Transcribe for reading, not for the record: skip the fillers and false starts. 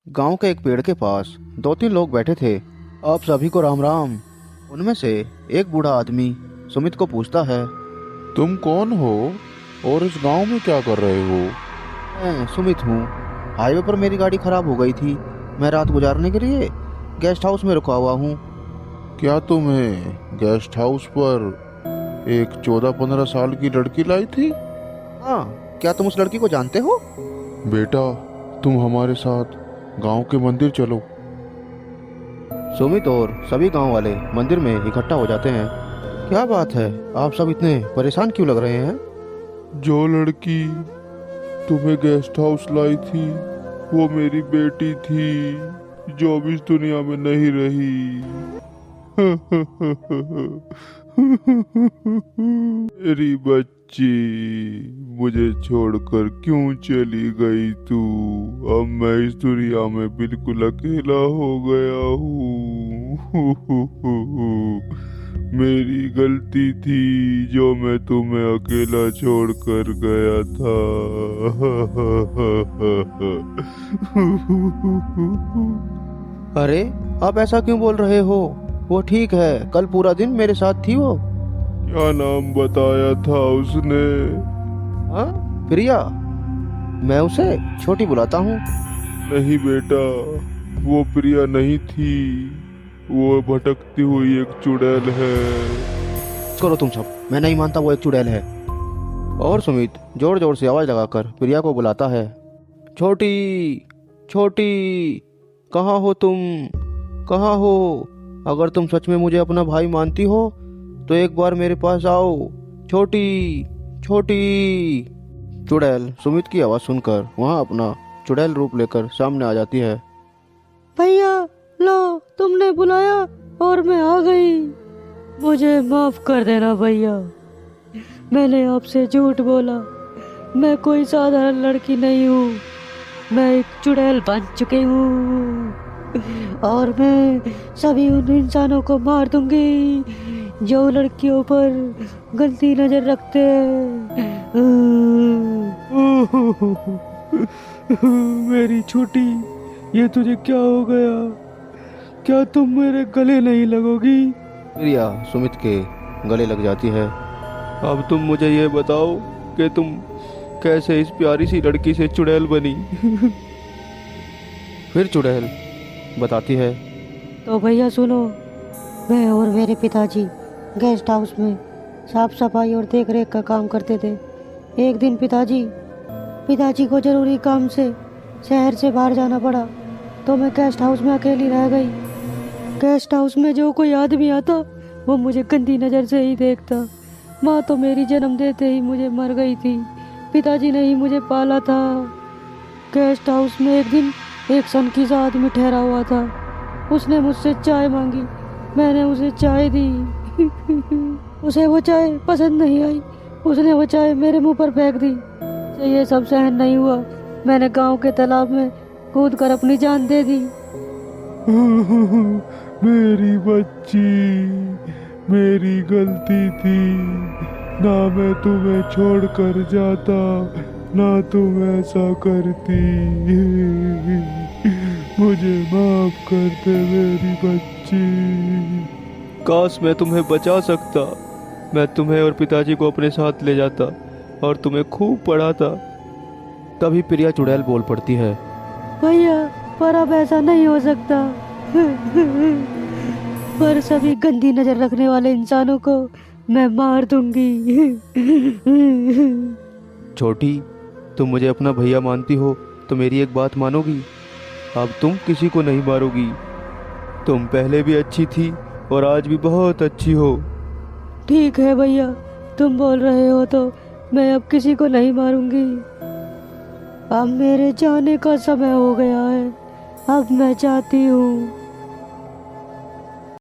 गांव के एक पेड़ के पास दो तीन लोग बैठे थे। आप सभी को राम राम। उनमें से एक बूढ़ा आदमी सुमित को पूछता है, तुम कौन हो और इस गांव में क्या कर रहे हो? मैं सुमित हूँ। हाईवे पर मेरी गाड़ी खराब हो गई थी। मैं रात गुजारने के लिए गेस्ट हाउस में रुका हुआ हूँ। क्या तुम्हें गेस्ट हाउस पर एक 14-15 साल की लड़की लाई थी? हाँ, क्या तुम उस लड़की को जानते हो? बेटा, तुम हमारे साथ गांव के मंदिर चलो। सुमित और सभी गांव वाले मंदिर में इकट्ठा हो जाते हैं। क्या बात है, आप सब इतने परेशान क्यों लग रहे हैं? जो लड़की तुम्हें गेस्ट हाउस लाई थी वो मेरी बेटी थी, जो अब इस दुनिया में नहीं रही। मेरी बच्ची, मुझे छोड़कर क्यों चली गई तू? अब मैं इस दुनिया में बिल्कुल अकेला हो गया हूँ। मेरी गलती थी जो मैं तुम्हें अकेला छोड़कर गया था। अरे, आप ऐसा क्यों बोल रहे हो? वो ठीक है, कल पूरा दिन मेरे साथ थी वो। क्या नाम बताया था उसने? हाँ, प्रिया। मैं उसे छोटी बुलाता हूँ। नहीं बेटा, वो प्रिया नहीं थी, वो भटकती हुई एक चुड़ैल है। करो तुम सब, मैं नहीं मानता वो एक चुड़ैल है। और सुमित जोर जोर से आवाज लगाकर प्रिया को बुलाता है, छोटी छोटी, कहाँ हो तुम? कहाँ हो? अगर तुम सच में मुझे अपना भाई मानती हो तो एक बार मेरे पास आओ। छोटी छोटी। चुड़ैल सुमित की आवाज सुनकर वहाँ अपना चुड़ैल रूप लेकर सामने आ जाती है। भैया, लो, तुमने बुलाया और मैं आ गई। मुझे माफ कर देना भैया, मैंने आपसे झूठ बोला। मैं कोई साधारण लड़की नहीं हूँ, मैं एक चुड़ैल बन चुकी हूँ और मैं सभी उन इंसानों को मार दूंगी जो लड़कियों पर गलती नजर रखते हैं। मेरी छोटी, ये तुझे क्या हो गया? क्या तुम मेरे गले नहीं लगोगी? प्रिया सुमित के गले लग जाती है। अब तुम मुझे ये बताओ कि तुम कैसे इस प्यारी सी लड़की से चुड़ैल बनी? फिर चुड़ैल बताती है, तो भैया सुनो, मैं और मेरे पिताजी गेस्ट हाउस में साफ सफाई और देख रेख का काम करते थे। एक दिन पिताजी को जरूरी काम से शहर से बाहर जाना पड़ा, तो मैं गेस्ट हाउस में अकेली रह गई। गेस्ट हाउस में जो कोई आदमी आता वो मुझे गंदी नज़र से ही देखता। माँ तो मेरी जन्म देते ही मुझे मर गई थी, पिताजी ने ही मुझे पाला था। गेस्ट हाउस में एक दिन एक सनकीजा आदमी ठहरा हुआ था। उसने मुझसे चाय मांगी, मैंने उसे चाय दी। उसे वो चाय पसंद नहीं आई, उसने वो चाय मेरे मुंह पर फेंक दी। मुझे ये सब सहन नहीं हुआ, मैंने गांव के तालाब में कूद कर अपनी जान दे दी। मेरी बच्ची, मेरी गलती थी, ना मैं तुम्हें छोड़कर जाता, ना तुम ऐसा करती। मुझे माफ कर दे मेरी बच्ची। काश मैं तुम्हें बचा सकता। मैं तुम्हें और पिताजी को अपने साथ ले जाता और तुम्हें खूब पढ़ाता। तभी प्रिया चुड़ैल बोल पड़ती है, भैया, पर अब ऐसा नहीं हो सकता। पर सभी गंदी नजर रखने वाले इंसानों को मैं मार दूंगी। छोटी, तुम मुझे अपना भैया मानती हो तो मेरी एक बात मानोगी? अब तुम किसी को नहीं मारोगी। तुम पहले भी अच्छी थी और आज भी बहुत अच्छी हो। ठीक है भैया, तुम बोल रहे हो तो मैं अब किसी को नहीं मारूंगी। अब मेरे जाने का समय हो गया है, अब मैं जाती हूँ।